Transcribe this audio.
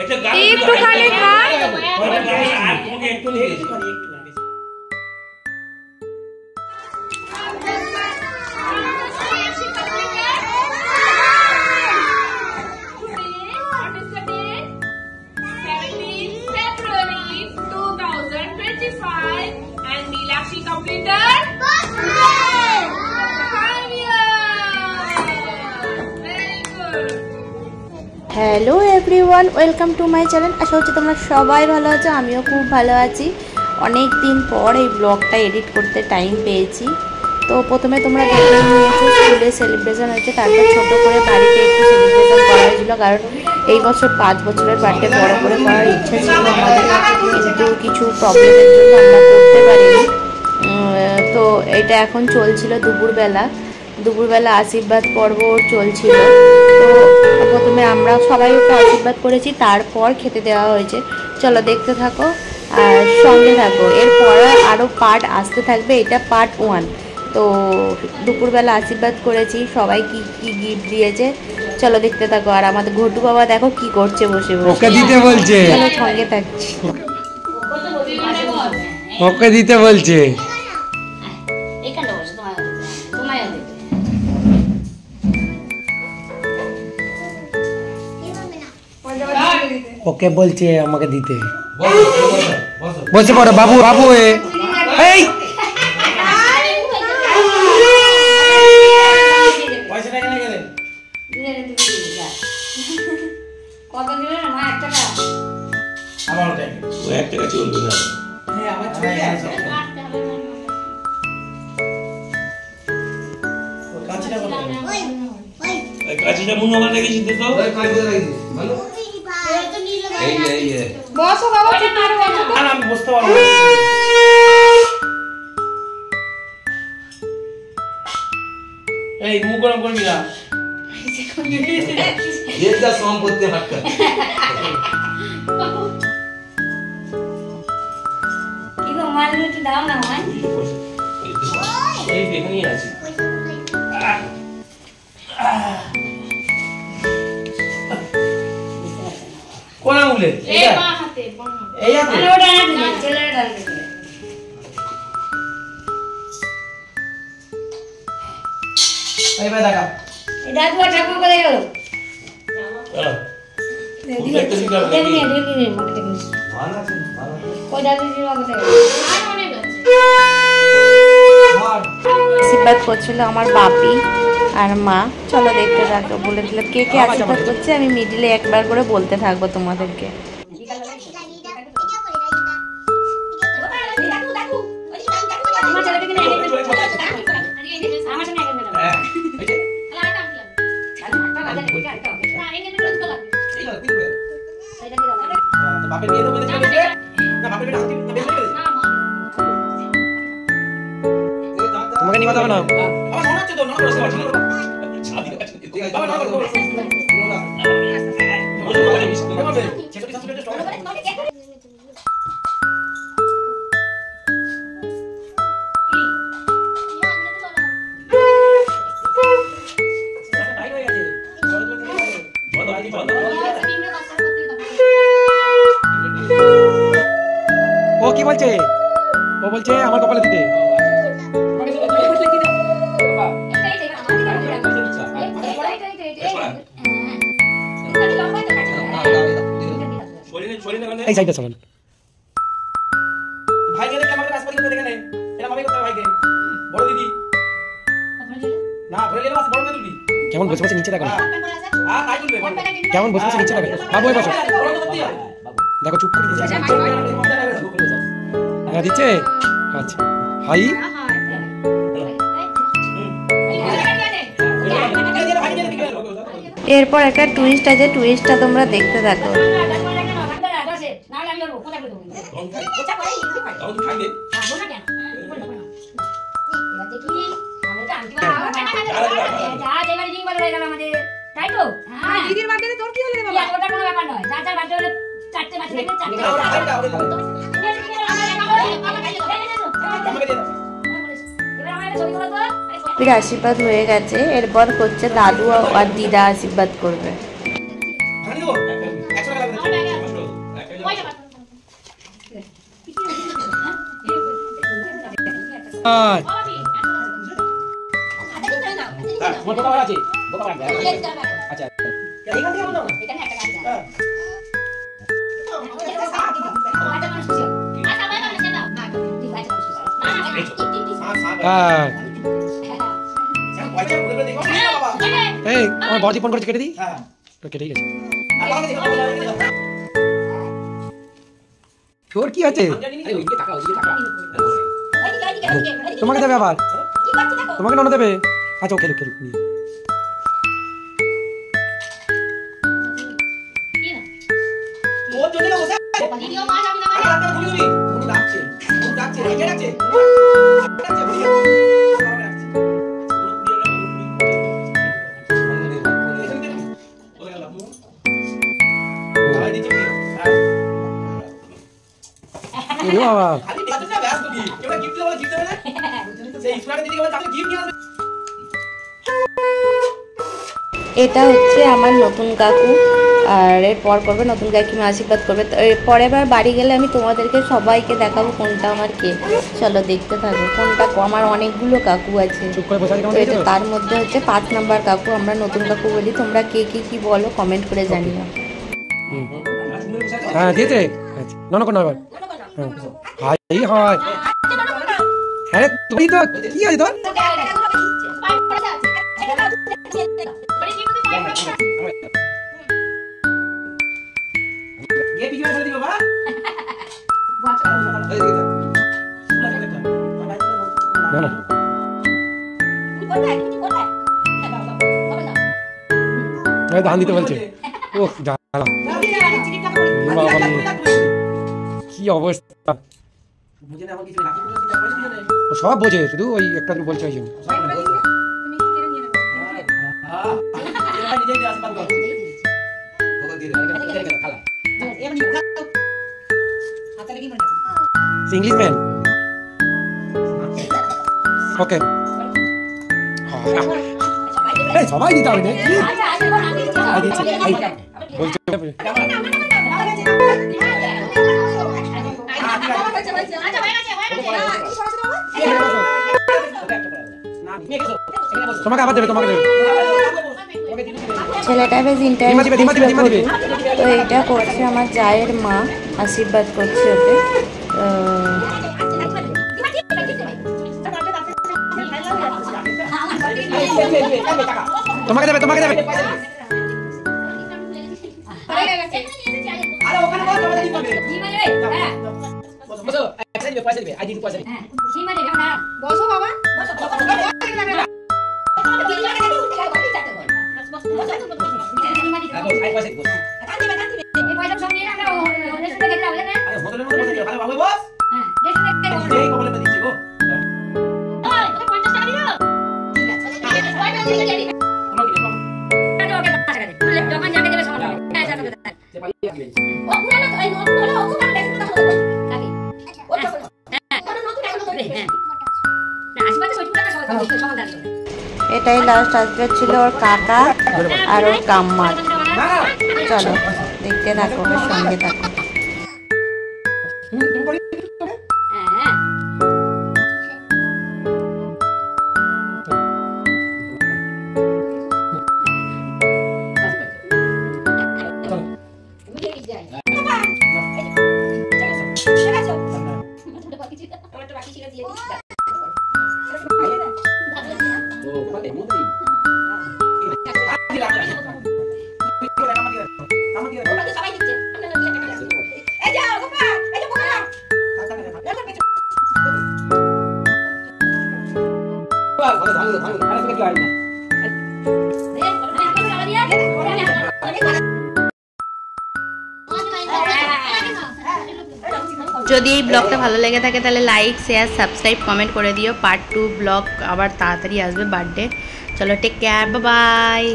একটুখানি খা। Hello everyone, welcome to my channel. আশা হচ্ছে তোমরা সবাই ভালো আছো, আমিও খুব ভালো আছি। অনেক দিন পর এই ব্লগটা এডিট করতে টাইম পেয়েছি। তো প্রথমে তোমরা দেখে নিয়েছো স্কুলে সেলিব্রেশন হয়েছে, তারপর ছোটো করে বাড়িতে একটু সেলিব্রেশন করা হয়েছিল, কারণ এই বছর 5 বছরের বার্থডে বড় করে করার ইচ্ছা ছিল আমাদের, কিন্তু কিছু প্রবলেমের জন্য আমরা করতে পারিনি। তো এটা এখন চলছিল দুপুরবেলা আশীর্বাদ পর্ব চলছিল। তো প্রথমে আমরা সবাই ওকে আশীর্বাদ করেছি, তারপর খেতে দেওয়া হয়েছে। চলো দেখতে থাকো আর সঙ্গে থাকো, এরপর আরও পার্ট আসতে থাকবে, এটা পার্ট 1। তো দুপুরবেলা আশীর্বাদ করেছি, সবাই কি কি গিফট দিয়েছে চলো দেখতে থাকো। আর আমাদের ঘটু বাবা দেখো কি করছে বসে বসে, ওকে দিতে বলছে, চলো সঙ্গে থাকছি। ওকে দিতে বলছে। ওকে বলছে আমাকে দিতে। বসে পড়ো বাবু, বাবু এই কাছিটা মুন্না করে রেখেছি তো ভালো। বসো বাবা, ঠিক করে বসো। আর আমি বসতে পারবো না। এই মুখ গরম করবি না। এটা সম্পত্তি হাটকা। কি গো মাল একটু দাও না ভাই। এই দেখনি আছে। কোন আঙুলে? এই বাঁ হাতে, বাঁ হাতে। এই হাতে? আরে ওটা না দিলে, ছেলের ডাল দিলে। এই ভাই দেখা। এই দাদুয়া ঠাকুর কোথায় গেল? হ্যাঁ। দেখি মনে দেখি। ভালো আছে, ভালো আছে। কই দাদু জি কোথায় গেল? আর আশীর্বাদ করছিল আমার বাপি আর মা। চলো দেখতে থাকো। বলে দিল কে কে আশীর্বাদ করছে, আমি মিডিলে একবার করে বলতে থাকবো তোমাদেরকে। বাপের বিয়ে তো বলে চলে গেছে না, বাপের বিয়ে হাতে বেশ হয়ে গেছে। তোমাকে নিয়ে কথা হবে না। আমার মনে হচ্ছে তো না করতে পারছি না। শাদি আছে ঠিক আছে বাবা না করো। ছোট ছোট ছোট স্টল ও কি বলছে? ও বলছে আমার কপালে দিতে। এই সাইডে চলুন। ভাই গেলে কি আমাদের আসপালি করে দেখে নেই, এটা মামি করতে ভাইকে বড় দিদি না ধরে গেলে বাস বড় না তুলবি। কেমন বসে বসে নিচে দেখো, হ্যাঁ তাই তুলবে। কেমন বসে বসে নিচে দেখো। বাবু এই বসো, বড় তো করতেই হবে। দেখো চুপ করে দিচ্ছে। হ্যাঁ দিচ্ছে। আচ্ছা হাই এরপর একটা টুইস্ট আছে, টুইস্টটা তোমরা দেখতে থাকো। फिर आशीर्वाद হয়ে গেছে, এরপর হচ্ছে দাদু আর দিদা আশীর্বাদ করবে। তোমার বোকা আছে বোকা বাড়বে আচ্ছা এখান থেকে বলো এখানে একটা গাড়ি হ্যাঁ এই আমার বডি ফোন করে কেটে দিই হ্যাঁ তো কেটেই গেছে তোর কি আছে তোমাকে দেবে আবার তোমাকে নন দেবে আচ্ছা ওকে রুকে রুকে ওর জন্য না বসে ভিডিও মা যাবে না মানে একটা ভুলি দিবি উনি ডাকছে রেখে ডাকছে এটা হচ্ছে আমার নতুন কাকু আর এরপর করবে নতুন কাকিমা আশীর্বাদ করবে। তো পরের বার বাড়ি গেলে আমি তোমাদেরকে সবাইকে দেখাবো কোনটা আমার কে। চলো দেখতে থাকো কোনটা আমার অনেকগুলো কাকু আছে। এটা তার মধ্যে হচ্ছে 5 নাম্বার কাকু, আমরা নতুন কাকু বলি। তোমরা কে কি বলো কমেন্ট করে জানিও। হ্যাঁ দিতে নন কোন আবার হাই হাই আরে তুই তো কি আছে তোর ये पीछे वाला दियो बाबा না না এই ধান দিতে বলছে ওহ জ্বালা কি অবস্থা বুঝে না আমার কিছু লাকি পুরো দিতে পয়সা দিও না ও সব বোঝে শুধু ওই একটা বলছে ওই জন্য নিজেই আসবাদ কর ওকে দিয়ে দে খালা इंग्लिश मैन ओके সবাই দিতে হবে তোমাকে আবার দেবে তোমাকে দেবে ছেলেটা বেশ ইন্টারেস্ট তো এটা করছে আমার জায়ের মা, আশীর্বাদ করছে ওকে। তোমাকে দেবে তোমাকে দেবে আরে ওখানে বল তোমাদের দিতে হবে জি মানে হ্যাঁ বসো একটা দিবে পয়সা দিবে আই দিন পয়সা দিবে হ্যাঁ জি মানে না বসো বাবা বসো এটাই লাস্ট আসবে ছিল ওর কাকা আর ওর কাম্মা। চলো দেখতে থাকো, ওর সঙ্গে থাকো। যদি এই ব্লগটা ভালো লেগে থাকে তাহলে লাইক শেয়ার সাবস্ক্রাইব কমেন্ট করে দিও। পার্ট 2 ব্লগ আবার তাড়াতাড়ি আসবে বার্থডে। চলো টেক কেয়ার, বাই বাই।